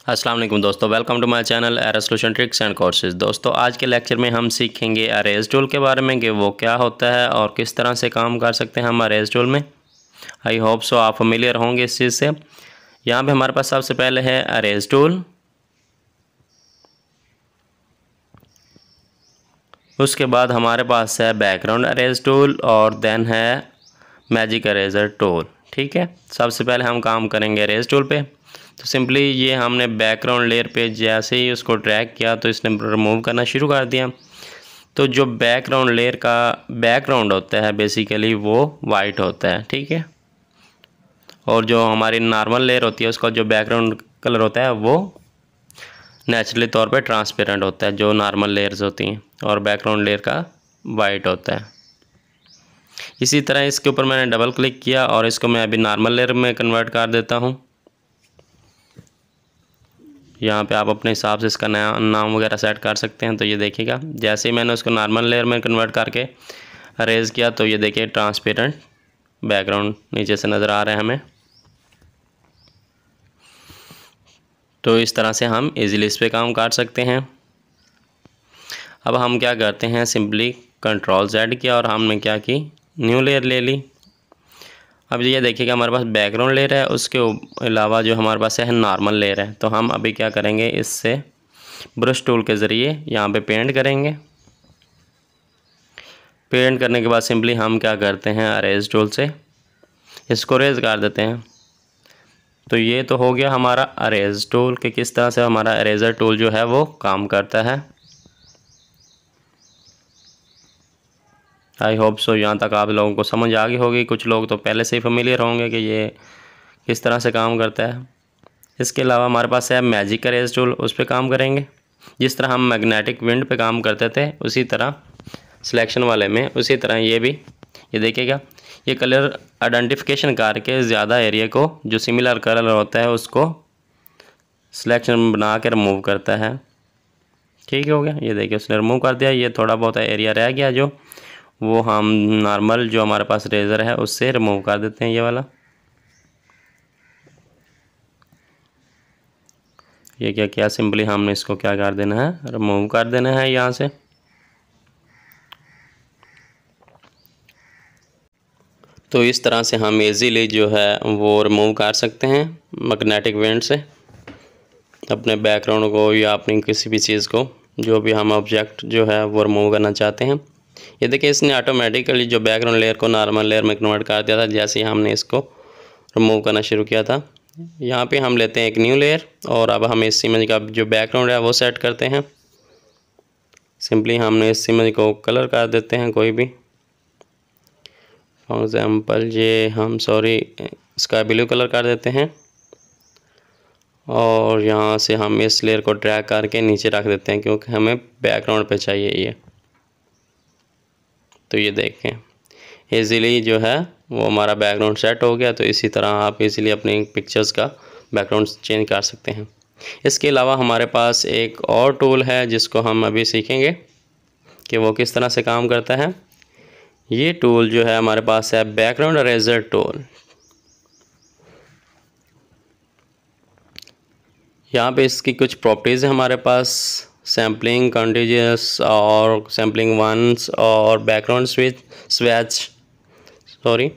अस्सलाम वालेकुम दोस्तों, welcome to my channel error solution tricks and courses. दोस्तों आज के लेक्चर में हम सीखेंगे अरेज टूल के बारे में कि वो क्या होता है और किस तरह से काम कर सकते हैं हम अरेज टूल में। आई होप सो आप फेमिलियर होंगे इस चीज़ से। यहाँ पे हमारे पास सबसे पहले है अरेज टूल, उसके बाद हमारे पास है बैकग्राउंड अरेज टूल और देन है मैजिक अरेजर टूल। ठीक है, सबसे पहले हम काम करेंगे अरेज टूल पे। तो सिंपली ये हमने बैकग्राउंड लेयर पे जैसे ही उसको ड्रैग किया तो इसने रिमूव करना शुरू कर दिया। तो जो बैकग्राउंड लेयर का बैकग्राउंड होता है बेसिकली वो वाइट होता है। ठीक है, और जो हमारी नॉर्मल लेयर होती है उसका जो बैकग्राउंड कलर होता है वो नेचुरली तौर पे ट्रांसपेरेंट होता है, जो नॉर्मल लेयर्स होती हैं, और बैकग्राउंड लेयर का वाइट होता है। इसी तरह इसके ऊपर मैंने डबल क्लिक किया और इसको मैं अभी नॉर्मल लेयर में कन्वर्ट कर देता हूँ। यहाँ पे आप अपने हिसाब से इसका नया नाम वगैरह सेट कर सकते हैं। तो ये देखिएगा, जैसे ही मैंने उसको नॉर्मल लेयर में कन्वर्ट करके अरेज किया तो ये देखिए ट्रांसपेरेंट बैकग्राउंड नीचे से नज़र आ रहा है हमें। तो इस तरह से हम इजीली इस पर काम कर सकते हैं। अब हम क्या करते हैं, सिंपली कंट्रोल Z किया और हमने क्या की, न्यू लेयर ले ली। अब ये देखिएगा हमारे पास बैकग्राउंड लेयर है, उसके अलावा जो हमारे पास है नॉर्मल लेयर है। तो हम अभी क्या करेंगे, इससे ब्रश टूल के ज़रिए यहाँ पे पेंट करेंगे। पेंट करने के बाद सिंपली हम क्या करते हैं, अरेज टूल से इसको रेज कर देते हैं। तो ये तो हो गया हमारा अरेज टूल कि किस तरह से हमारा अरेजर टूल जो है वो काम करता है। आई होप सो यहाँ तक आप लोगों को समझ आ गई होगी। कुछ लोग तो पहले से ही फेमिलियर होंगे कि ये किस तरह से काम करता है। इसके अलावा हमारे पास है मैजिक अरेज टूल, उस पर काम करेंगे। जिस तरह हम मैग्नेटिक विंड पे काम करते थे उसी तरह सिलेक्शन वाले में उसी तरह ये भी, ये देखिएगा ये कलर आइडेंटिफिकेशन करके ज़्यादा एरिया को जो सिमिलर कलर होता है उसको सिलेक्शन बना के रिमूव करता है। ठीक हो गया, ये देखिए उसने रिमूव कर दिया। ये थोड़ा बहुत एरिया रह गया जो वो हम नॉर्मल जो हमारे पास रेज़र है उससे रिमूव कर देते हैं। ये वाला ये क्या किया, सिंपली हमने इसको क्या कर देना है, रिमूव कर देना है यहाँ से। तो इस तरह से हम इजीली जो है वो रिमूव कर सकते हैं मैग्नेटिक विंड से अपने बैकग्राउंड को या अपनी किसी भी चीज़ को, जो भी हम ऑब्जेक्ट जो है वो रिमूव करना चाहते हैं। ये देखिए इसने ऑटोमेटिकली जो बैकग्राउंड लेयर को नॉर्मल लेयर में कन्वर्ट कर दिया था जैसे ही हमने इसको रिमूव करना शुरू किया था। यहाँ पे हम लेते हैं एक न्यू लेयर और अब हम इस इमेज का जो बैकग्राउंड है वो सेट करते हैं। सिंपली हमने इस इमेज को कलर कर देते हैं कोई भी। फॉर एग्ज़ाम्पल ये हम स्काई ब्लू कलर कर देते हैं और यहाँ से हम इस लेयर को ड्रैग करके नीचे रख देते हैं क्योंकि हमें बैकग्राउंड पे चाहिए ये। तो ये देखें इजीली जो है वो हमारा बैकग्राउंड सेट हो गया। तो इसी तरह आप इजीली अपनी पिक्चर्स का बैकग्राउंड चेंज कर सकते हैं। इसके अलावा हमारे पास एक और टूल है जिसको हम अभी सीखेंगे कि वो किस तरह से काम करता है। ये टूल जो है हमारे पास है बैकग्राउंड अरेजर टूल। यहाँ पे इसकी कुछ प्रॉपर्टीज़ है हमारे पास, सैम्पलिंग कंटीन्यूअस और सैम्पलिंग वंस और बैकग्राउंड स्वैच सॉरी।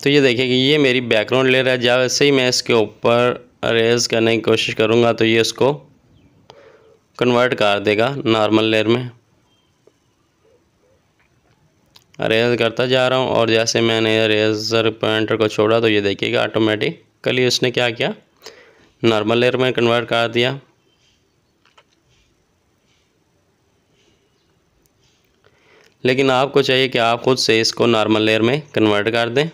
तो ये देखिए कि ये मेरी बैकग्राउंड लेयर है। जैसे ही मैं इसके ऊपर अरेज करने की कोशिश करूँगा तो ये इसको कन्वर्ट कर देगा नॉर्मल लेयर में। अरेज करता जा रहा हूँ और जैसे मैंने अरेजर पॉइंटर को छोड़ा तो ये देखिएगा ऑटोमेटिकली उसने क्या किया, नॉर्मल लेयर में कन्वर्ट कर दिया। लेकिन आपको चाहिए कि आप खुद से इसको नॉर्मल लेयर में कन्वर्ट कर दें।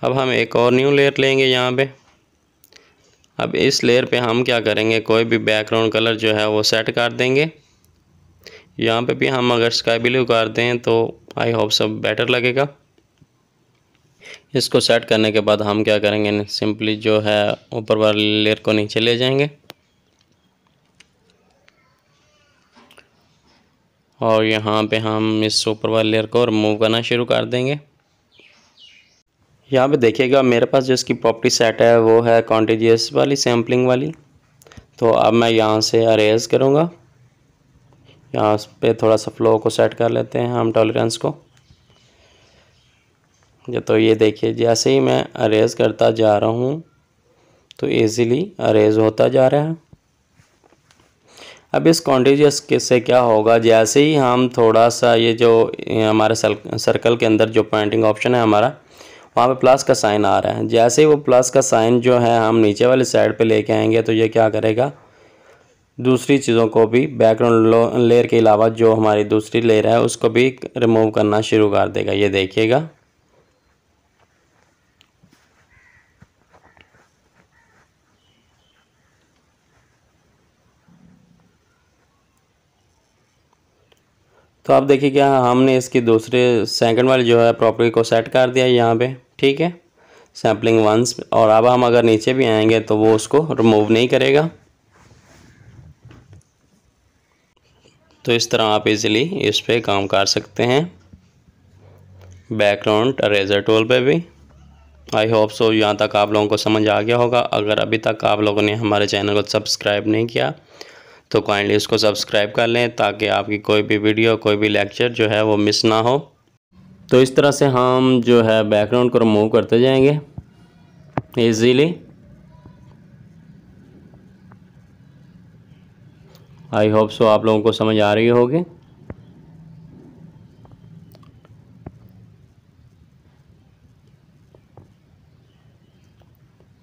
अब हम एक और न्यू लेयर लेंगे यहाँ पे। अब इस लेयर पे हम क्या करेंगे, कोई भी बैकग्राउंड कलर जो है वो सेट कर देंगे। यहाँ पे भी हम अगर स्काई ब्लू कर दें तो आई होप सब बेटर लगेगा। इसको सेट करने के बाद हम क्या करेंगे, सिंपली जो है ऊपर वाली लेयर को नीचे ले जाएंगे और यहाँ पे हम इस ऊपर वाले लेयर को रिमूव करना शुरू कर देंगे। यहाँ पे देखिएगा मेरे पास जो इसकी प्रॉपर्टी सेट है वो है कॉन्टिजियस वाली, सैम्पलिंग वाली। तो अब मैं यहाँ से अरेज करूँगा। यहाँ पे थोड़ा सा फ्लो को सेट कर लेते हैं हम, टॉलरेंस को। तो ये देखिए जैसे ही मैं अरेज करता जा रहा हूँ तो इजीली अरेज होता जा रहा है। अब इस कॉन्टिजियस से क्या होगा, जैसे ही हम थोड़ा सा ये जो हमारे सर्कल के अंदर जो पॉइंटिंग ऑप्शन है हमारा, वहाँ पे प्लस का साइन आ रहा है। जैसे ही वो प्लस का साइन जो है हम नीचे वाली साइड पे लेके आएंगे तो ये क्या करेगा, दूसरी चीज़ों को भी, बैकग्राउंड लेयर के अलावा जो हमारी दूसरी लेयर है उसको भी रिमूव करना शुरू कर देगा। ये देखिएगा। तो आप देखिए क्या हमने इसकी दूसरे सेकंड वाली जो है प्रॉपर्टी को सेट कर दिया यहाँ पे, ठीक है, सैम्पलिंग वंस। और अब हम अगर नीचे भी आएंगे तो वो उसको रिमूव नहीं करेगा। तो इस तरह आप इजीली इस पे काम कर सकते हैं, बैकग्राउंड अरेजर टूल पे भी। आई होप सो यहाँ तक आप लोगों को समझ आ गया होगा। अगर अभी तक आप लोगों ने हमारे चैनल को सब्सक्राइब नहीं किया तो काइंडली इसको सब्सक्राइब कर लें ताकि आपकी कोई भी वीडियो, कोई भी लेक्चर जो है वो मिस ना हो। तो इस तरह से हम जो है बैकग्राउंड को रिमूव करते जाएंगे इजीली। आई होप सो आप लोगों को समझ आ रही होगी।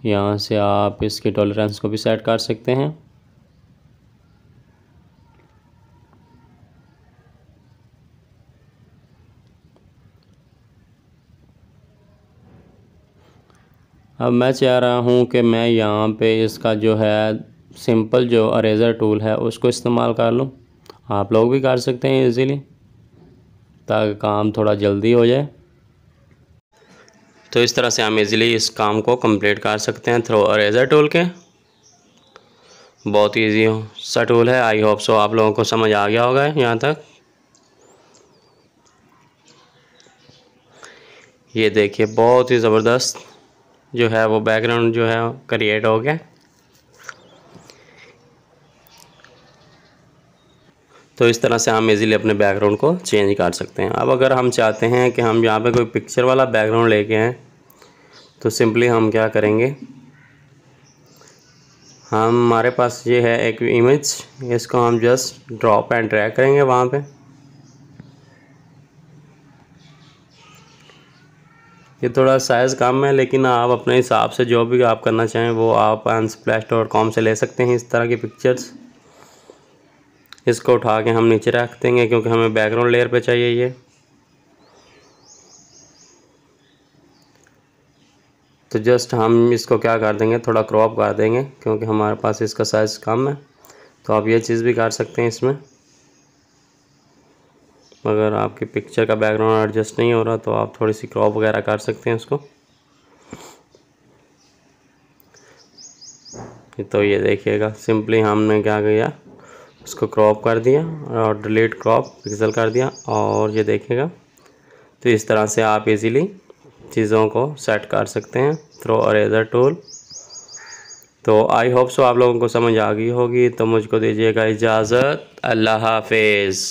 यहाँ से आप इसकी टॉलरेंस को भी सेट कर सकते हैं। अब मैं चाह रहा हूँ कि मैं यहाँ पे इसका जो है सिंपल जो अरेज़र टूल है उसको इस्तेमाल कर लूँ। आप लोग भी कर सकते हैं इजीली, ताकि काम थोड़ा जल्दी हो जाए। तो इस तरह से हम इजीली इस काम को कंप्लीट कर सकते हैं थ्रू अरेज़र टूल के। बहुत ईजी सा टूल है। आई होप सो आप लोगों को समझ आ गया होगा यहाँ तक। ये देखिए बहुत ही ज़बरदस्त जो है वो बैकग्राउंड जो है क्रिएट हो गया। तो इस तरह से हम इजीली अपने बैकग्राउंड को चेंज कर सकते हैं। अब अगर हम चाहते हैं कि हम यहाँ पे कोई पिक्चर वाला बैकग्राउंड लेके आएँ तो सिंपली हम क्या करेंगे, हमारे पास ये है एक इमेज, इसको हम जस्ट ड्रॉप एंड ड्रैग करेंगे वहाँ पे। ये थोड़ा साइज़ कम है लेकिन आप अपने हिसाब से जो भी आप करना चाहें वो आप unsplash.com से ले सकते हैं इस तरह की पिक्चर्स। इसको उठा के हम नीचे रख देंगे क्योंकि हमें बैकग्राउंड लेयर पे चाहिए ये। तो जस्ट हम इसको क्या कर देंगे, थोड़ा क्रॉप कर देंगे क्योंकि हमारे पास इसका साइज़ कम है। तो आप ये चीज़ भी कर सकते हैं इसमें। अगर आपकी पिक्चर का बैकग्राउंड एडजस्ट नहीं हो रहा तो आप थोड़ी सी क्रॉप वगैरह कर सकते हैं उसको। तो ये देखिएगा सिंपली हमने क्या किया, उसको क्रॉप कर दिया और डिलीट क्रॉप पिक्सल कर दिया। और ये देखिएगा तो इस तरह से आप इजीली चीज़ों को सेट कर सकते हैं थ्रू अरेज़र टूल। तो आई होप सो आप लोगों को समझ आ गई होगी। तो मुझको दीजिएगा इजाज़त। अल्लाह हाफिज़।